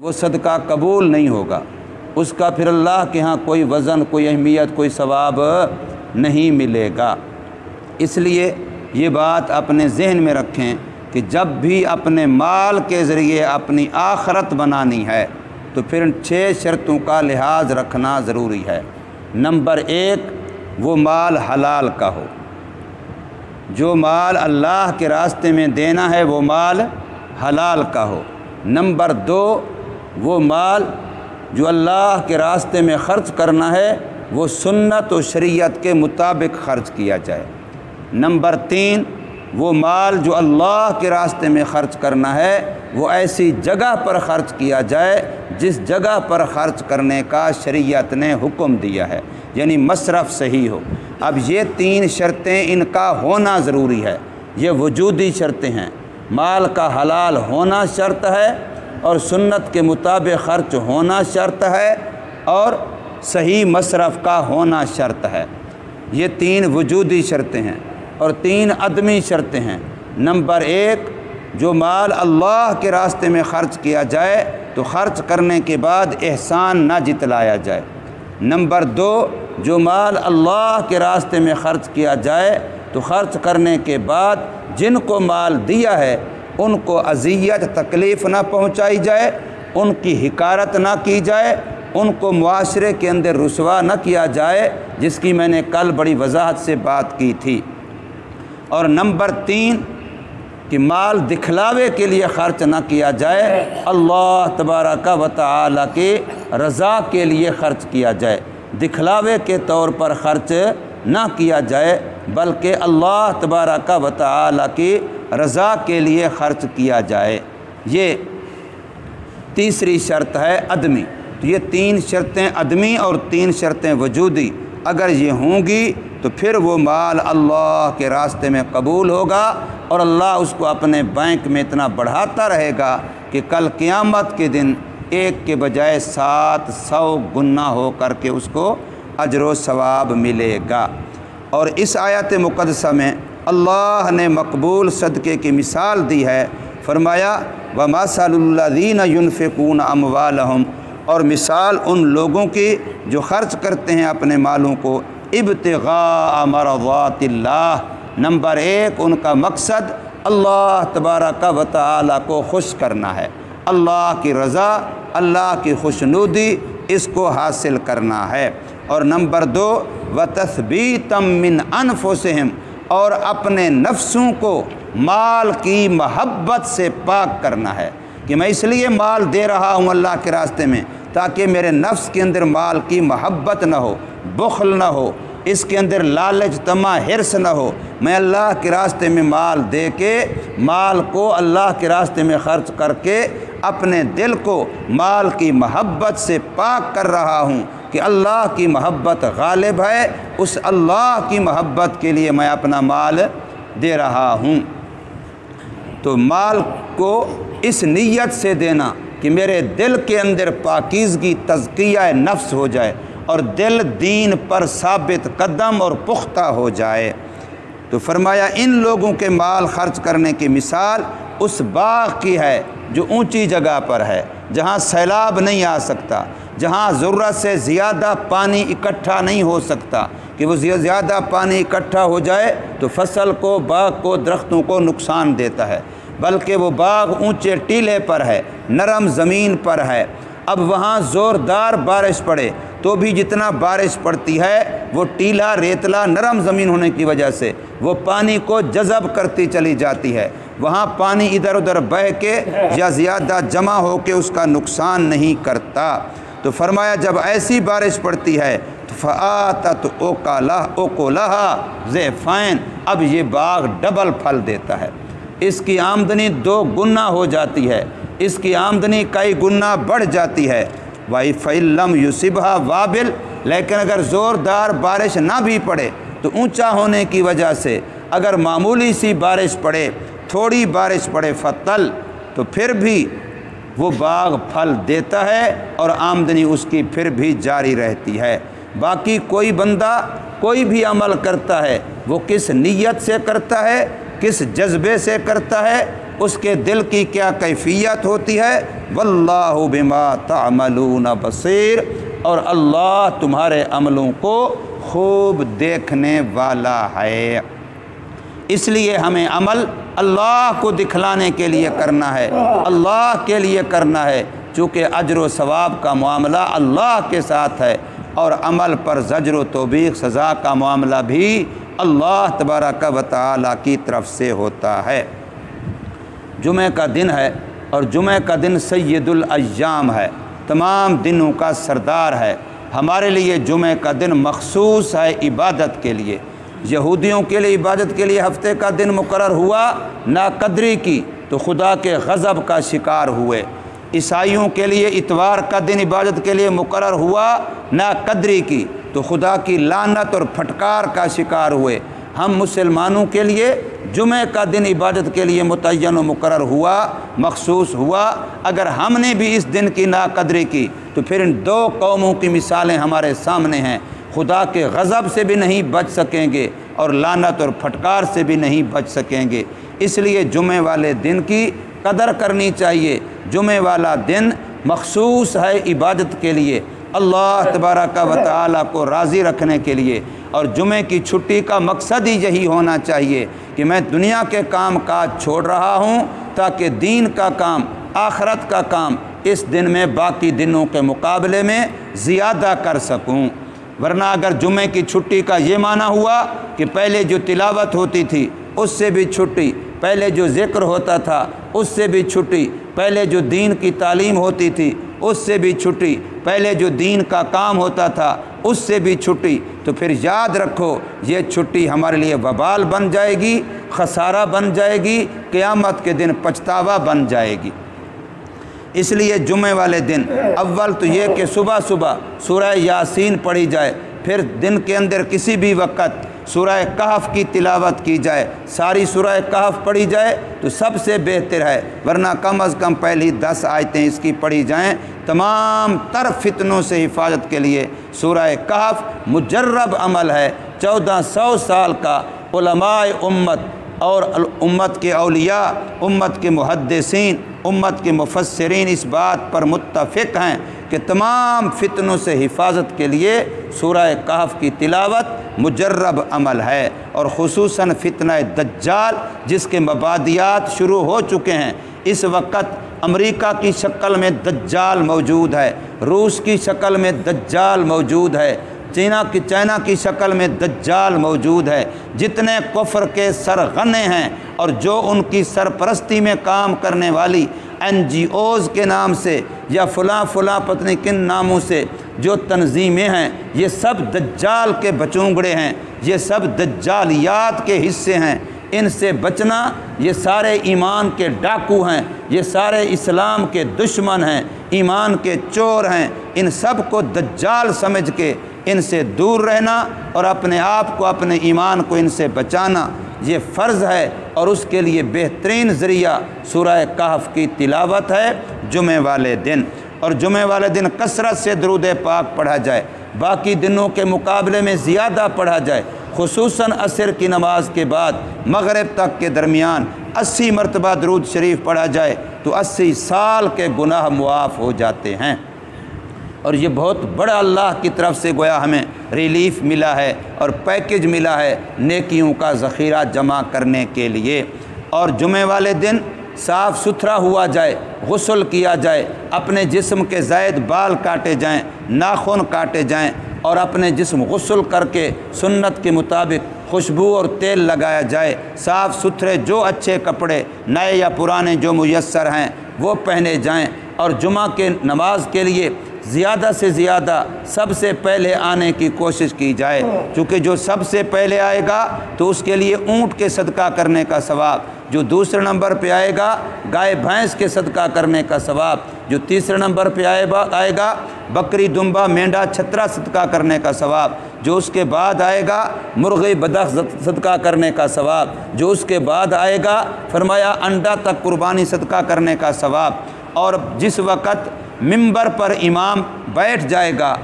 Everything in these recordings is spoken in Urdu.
وہ صدقہ قبول نہیں ہوگا، اس کا پھر اللہ کے ہاں کوئی وزن، کوئی اہمیت، کوئی ثواب نہیں ملے گا۔ اس لیے یہ بات اپنے ذہن میں رکھیں کہ جب بھی اپنے مال کے ذریعے اپنی آخرت بنانی ہے تو پھر 6 شرطوں کا لحاظ رکھنا ضروری ہے۔ نمبر 1، وہ مال حلال کا ہو۔ جو مال اللہ کے راستے میں دینا ہے وہ مال حلال کا ہو۔ نمبر 2، وہ مال جو اللہ کے راستے میں خرچ کرنا ہے وہ سنت و شریعت کے مطابق خرچ کیا جائے۔ نمبر 3، وہ مال جو اللہ کے راستے میں خرچ کرنا ہے وہ ایسی جگہ پر خرچ کیا جائے جس جگہ پر خرچ کرنے کا شریعت نے حکم دیا ہے، یعنی مصرف صحیح ہو۔ اب یہ 3 شرطیں ان کا ہونا ضروری ہے، یہ وجودی شرطیں ہیں۔ مال کا حلال ہونا شرط ہے، اور سنت کے مطابق خرچ ہونا شرط ہے، اور صحیح مصرف کا ہونا شرط ہے۔ یہ 3 وجودی شرطیں ہیں، اور 3 عدمی شرطیں ہیں۔ نمبر 1، جو مال اللہ کے راستے میں خرچ کیا جائے تو خرچ کرنے کے بعد احسان نہ جتلایا جائے۔ نمبر 2، جو مال اللہ کے راستے میں خرچ کیا جائے تو خرچ کرنے کے بعد جن کو مال دیا ہے ان کو اذیت تکلیف نہ پہنچائی جائے، ان کی حقارت نہ کی جائے، ان کو معاشرے کے اندر رسوا نہ کیا جائے، جس کی میں نے کل بڑی وضاحت سے بات کی تھی۔ اور نمبر 3، کہ مال دکھلاوے کے لیے خرچ نہ کیا جائے، اللہ تبارک و تعالی کی رضا کے لیے خرچ کیا جائے، دکھلاوے کے طور پر خرچ نہ کیا جائے بلکہ اللہ تبارک و تعالی کی رضا کے لیے خرچ کیا جائے۔ یہ تیسری شرط ہے عدمی۔ تو یہ 3 شرطیں عدمی اور 3 شرطیں وجودی اگر یہ ہوں گی تو پھر وہ مال اللہ کے راستے میں قبول ہوگا، اور اللہ اس کو اپنے بینک میں اتنا بڑھاتا رہے گا کہ کل قیامت کے دن 1 کے بجائے 700 گنا ہو کر کے اس کو اجر و ثواب ملے گا۔ اور اس آیت مقدسہ میں اللہ نے مقبول صدقے کی مثال دی ہے، فرمایا وَمَثَلُ الَّذِينَ يُنْفِقُونَ أَمْوَالَهُمْ، اور مثال ان لوگوں کی جو خرچ کرتے ہیں اپنے مالوں کو ابتغاء مرضات اللہ۔ نمبر 1، ان کا مقصد اللہ تبارک و تعالی کو خوش کرنا ہے، اللہ کی رضا، اللہ کی خوشنودی اس کو حاصل کرنا ہے۔ اور نمبر 2، وَتَثْبِيتًا مِّنْ أَنفُسِهِمْ، اور اپنے نفسوں کو مال کی محبت سے پاک کرنا ہے کہ میں اس لیے مال دے رہا ہوں اللہ کے راستے میں تاکہ میرے نفس کے اندر مال کی محبت نہ ہو، بخل نہ ہو، اس کے اندر لالچ، طمع، حرص نہ ہو۔ میں اللہ کے راستے میں مال دے کے، مال کو اللہ کے راستے میں خرچ کر کے اپنے دل کو مال کی محبت سے پاک کر رہا ہوں کہ اللہ کی محبت غالب ہے، اس اللہ کی محبت کے لیے میں اپنا مال دے رہا ہوں۔ تو مال کو اس نیت سے دینا کہ میرے دل کے اندر پاکیزگی، تزکیہ نفس ہو جائے اور دل دین پر ثابت قدم اور پختہ ہو جائے۔ تو فرمایا ان لوگوں کے مال خرچ کرنے کی مثال اس باغ کی ہے جو اونچی جگہ پر ہے، جہاں سیلاب نہیں آ سکتا، جہاں ضرورت سے زیادہ پانی اکٹھا نہیں ہو سکتا کہ وہ زیادہ پانی اکٹھا ہو جائے تو فصل کو، باغ کو، درختوں کو نقصان دیتا ہے، بلکہ وہ باغ اونچے ٹیلے پر ہے، نرم زمین پر ہے۔ اب وہاں زوردار بارش پڑے تو بھی جتنا بارش پڑتی ہے وہ ٹیلا، ریتلا، نرم زمین ہونے کی وجہ سے وہ پانی کو جذب کرتی چلی جاتی ہے، وہاں پانی ادھر ادھر بہہ کے یا زیادہ جمع ہو کے اس کا نقصان نہیں کرتا۔ تو فرمایا جب ایسی بارش پڑتی ہے تو فآتت اکلها ضعفین، اب یہ باغ ڈبل پھل دیتا ہے، اس کی آمدنی 2 گنا ہو جاتی ہے، اس کی آمدنی کئی گنا بڑھ جاتی ہے۔ فَإِن لَّمْ يُصِبْهَا وَابِلٌ، لیکن اگر زوردار بارش نہ بھی پڑے تو اونچا ہونے کی وجہ سے اگر معمولی سی بارش پڑے، تھوڑی بارش پڑے، فَطَلْ، تو پھر بھی وہ باغ پھل دیتا ہے اور آمدنی اس کی پھر بھی جاری رہتی ہے۔ باقی کوئی بندہ کوئی بھی عمل کرتا ہے وہ کس نیت سے کرتا ہے، کس جذبے سے کرتا ہے، اس کے دل کی کیا کیفیت ہوتی ہے۔ واللہ بما تعملون بصیر، اور اللہ تمہارے عملوں کو خوب دیکھنے والا ہے۔ اس لیے ہمیں عمل اللہ کو دکھلانے کے لیے کرنا ہے، اللہ کے لیے کرنا ہے، چونکہ اجر و ثواب کا معاملہ اللہ کے ساتھ ہے، اور عمل پر زجر و توبیخ سزا کا معاملہ بھی اللہ تبارک و تعالی کی طرف سے ہوتا ہے۔ جمعہ کا دن ہے، اور جمعہ کا دن سید الایام ہے، تمام دنوں کا سردار ہے۔ ہمارے لیے جمعہ کا دن مخصوص ہے عبادت کے لیے۔ یہودیوں کے لیے عبادت کے لیے ہفتے کا دن مقرر ہوا، ناقدری کی تو خدا کے غضب کا شکار ہوئے۔ عیسائیوں کے لیے اتوار کا دن عبادت کے لیے مقرر ہوا، ناقدری کی تو خدا کی لعنت اور پھٹکار کا شکار ہوئے۔ ہم مسلمانوں کے لیے جمعہ کا دن عبادت کے لیے متعین و مقرر ہوا، مخصوص ہوا۔ اگر ہم نے بھی اس دن کی ناقدری کی تو پھر ان دو قوموں کی مثالیں ہمارے سامنے ہیں، خدا کے غضب سے بھی نہیں بچ سکیں گے اور لعنت اور پھٹکار سے بھی نہیں بچ سکیں گے۔ اس لیے جمعہ والے دن کی قدر کرنی چاہیے۔ جمعہ والا دن مخصوص ہے عبادت کے لیے، اللہ تبارک و تعالی کو راضی رکھنے کے لیے، اور جمعہ کی چھٹی کا مقصد ہی یہی ہونا چاہیے کہ میں دنیا کے کام کاج چھوڑ رہا ہوں تاکہ دین کا کام، آخرت کا کام اس دن میں باقی دنوں کے مقابلے میں زیادہ کر سکوں۔ ورنہ اگر جمعہ کی چھٹی کا یہ معنی ہوا کہ پہلے جو تلاوت ہوتی تھی اس سے بھی چھٹی، پہلے جو ذکر ہوتا تھا اس سے بھی چھٹی، پہلے جو دین کی تعلیم ہوتی تھی اس سے بھی چھٹی، پہلے جو دین کا کام ہوتا تھا اس سے بھی چھٹی، تو پھر یاد رکھو یہ چھٹی ہمارے لیے وبال بن جائے گی، خسارہ بن جائے گی، قیامت کے دن پچھتاوا بن جائے گی۔ اس لیے جمعہ والے دن اول تو یہ کہ صبح صبح سورہ یاسین پڑھی جائے، پھر دن کے اندر کسی بھی وقت سورہ کہف کی تلاوت کی جائے، ساری سورہ کہف پڑھی جائے تو سب سے بہتر ہے، ورنہ کم از کم پہلی 10 آیتیں اس کی پڑھی جائیں۔ تمام تر فتنوں سے حفاظت کے لیے سورہ کہف مجرب عمل ہے۔ 1400 سال کا علماء امت اور امت کے اولیاء، امت کے محدثین، امت کے مفسرین اس بات پر متفق ہیں کہ تمام فتنوں سے حفاظت کے لیے سورہ کہف کی تلاوت مجرب عمل ہے، اور خصوصاً فتنہ دجال جس کے مبادیات شروع ہو چکے ہیں۔ اس وقت امریکہ کی شکل میں دجال موجود ہے، روس کی شکل میں دجال موجود ہے، چائنا کی شکل میں دجال موجود ہے۔ جتنے کفر کے سرغنے ہیں اور جو ان کی سرپرستی میں کام کرنے والی NGOs کے نام سے یا فلاں پتہ نہیں کن ناموں سے جو تنظیمیں ہیں، یہ سب دجال کے بچونگڑے ہیں، یہ سب دجالیات کے حصے ہیں۔ ان سے بچنا، یہ سارے ایمان کے ڈاکو ہیں، یہ سارے اسلام کے دشمن ہیں، ایمان کے چور ہیں۔ ان سب کو دجال سمجھ کے ان سے دور رہنا اور اپنے آپ کو، اپنے ایمان کو ان سے بچانا یہ فرض ہے، اور اس کے لیے بہترین ذریعہ سورہ کہف کی تلاوت ہے جمعہ والے دن۔ اور جمعہ والے دن کثرت سے درود پاک پڑھا جائے، باقی دنوں کے مقابلے میں زیادہ پڑھا جائے، خصوصاً عصر کی نماز کے بعد مغرب تک کے درمیان 80 مرتبہ درود شریف پڑھا جائے تو 80 سال کے گناہ معاف ہو جاتے ہیں۔ اور یہ بہت بڑا اللہ کی طرف سے گویا ہمیں ریلیف ملا ہے اور پیکج ملا ہے نیکیوں کا ذخیرہ جمع کرنے کے لیے۔ اور جمعہ والے دن صاف ستھرا ہوا جائے، غسل کیا جائے، اپنے جسم کے زائد بال کاٹے جائیں، ناخن کاٹے جائیں، اور اپنے جسم غسل کر کے سنت کے مطابق خوشبو اور تیل لگایا جائے، صاف ستھرے جو اچھے کپڑے نئے یا پرانے جو میسر ہیں وہ پہنے جائیں، اور جمعہ کے نماز کے لیے زیادہ سے زیادہ سب سے پہلے آنے کی کوشش کی جائے، چونکہ جو سب سے پہلے آئے گا تو اس کے لیے اونٹ کے صدقہ کرنے کا ثواب، جو دوسرے نمبر پہ آئے گا گائے بھینس کے صدقہ کرنے کا ثواب، جو تیسرے نمبر پہ آئے گا بکری دمبا مینڈا چھترا صدقہ کرنے کا ثواب، جو اس کے بعد آئے گا مرغی بدخ صدقہ کرنے کا ثواب، جو اس کے بعد آئے گا فرمایا انڈا تک قربانی صدقہ کرنے کا ثواب۔ اور جس وقت منبر پر امام بیٹھ جائے گا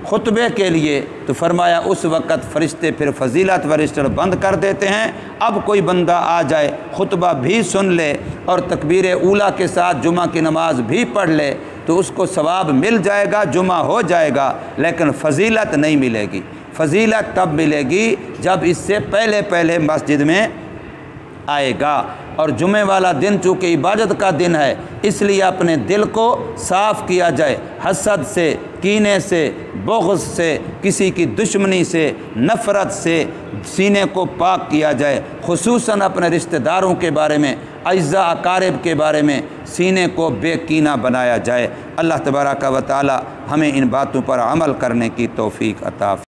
خطبے کے لیے، تو فرمایا اس وقت فرشتے پھر فضیلت و رجسٹر بند کر دیتے ہیں۔ اب کوئی بندہ آ جائے خطبہ بھی سن لے اور تکبیر اولیٰ کے ساتھ جمعہ کی نماز بھی پڑھ لے تو اس کو ثواب مل جائے گا، جمعہ ہو جائے گا، لیکن فضیلت نہیں ملے گی۔ فضیلت تب ملے گی جب اس سے پہلے مسجد میں آئے گا۔ اور جمعہ والا دن چونکہ عبادت کا دن ہے، اس لیے اپنے دل کو صاف کیا جائے، حسد سے، کینے سے، بغض سے، کسی کی دشمنی سے، نفرت سے سینے کو پاک کیا جائے، خصوصاً اپنے رشتہ داروں کے بارے میں، اعزاء اقارب کے بارے میں سینے کو بے کینہ بنایا جائے۔ اللہ تبارک و تعالی ہمیں ان باتوں پر عمل کرنے کی توفیق عطا فرمائے۔